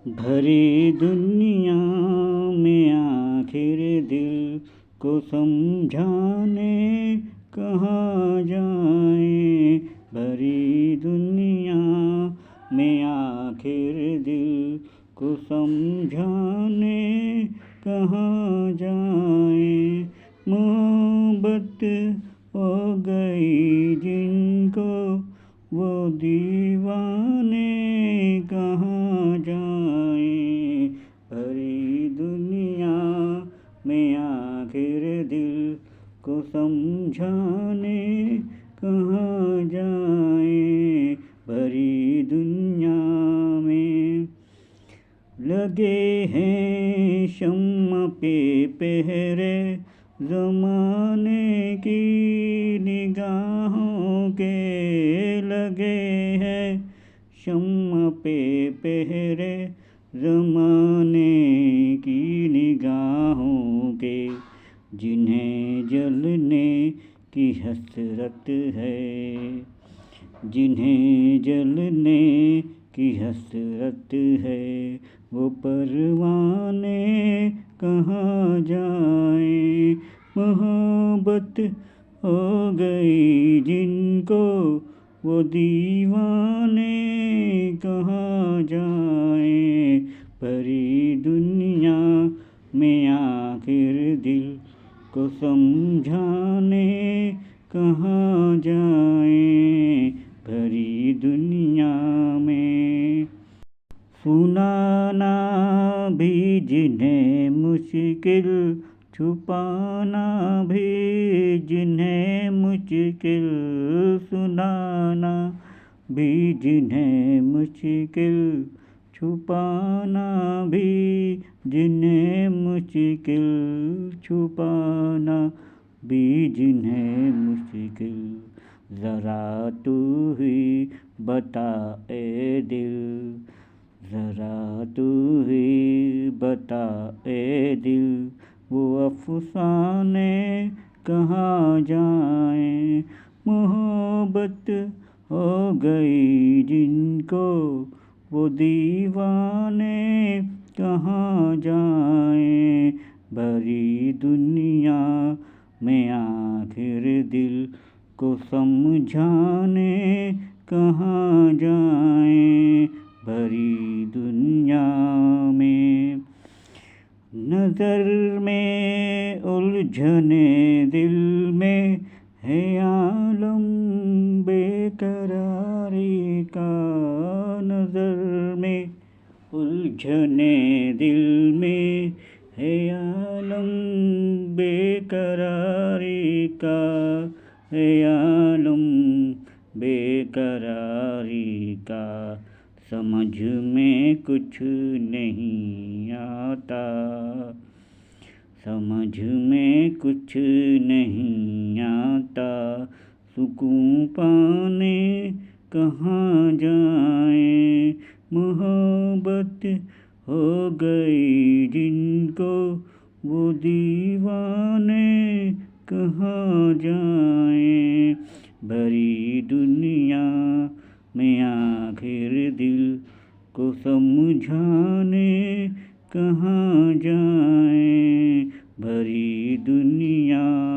भरी दुनिया में आखिर दिल को समझाने कहाँ जाएं। भरी दुनिया में आखिर दिल को समझाने कहाँ जाएं। मोहब्बत हो गई जिनको वो दीवाने कहाँ जाएं। भरी दुनिया में आखिर दिल को समझाने कहाँ जाएं। भरी दुनिया में लगे हैं शम्मा पे पहरे ज़माने की निगाहों के। लगे हैं शम्मा पे पहरे ज़माने की निगाहों के। जिन्हें जलने की हसरत है, जिन्हें जलने की हसरत है, वो परवाने कहाँ जाएं। मोहब्बत हो गई जिनको वो दीवाने कहाँ जाएं। भरी दुनिया में आखिर दिल को समझाने कहाँ जाएं। भरी दुनिया में सुनाना भी जिन्हें मुश्किल, छुपाना भी जिन्हें मुश्किल, सुनाना भी जिन्हें मुश्किल, छुपाना भी जिन्हें मुश्किल, छुपाना भी जिन्हें मुश्किल। ज़रा तू ही बता ए दिल, ज़रा तू ही बता ए दिल, वो अफ़साने कहाँ जाएं। मोहब्बत हो गई जिनको वो दीवाने कहाँ जाएं। भरी दुनिया में आखिर दिल को समझाने कहाँ जाएं। भरी दुनिया में नज़र में उलझने दिल में है आलम बेकरारी का। नज़र में उलझने दिल में है आलम बेकरारी का, है आलम बेकरारी का। समझ में कुछ नहीं आता, समझ में कुछ नहीं आता, सुकून पाने कहाँ जाएं। मोहब्बत हो गई जिनको वो दीवाने कहाँ जाएं। भरी दुनिया में आखिर दिल को समझाने कहाँ जाएं। भरी दुनिया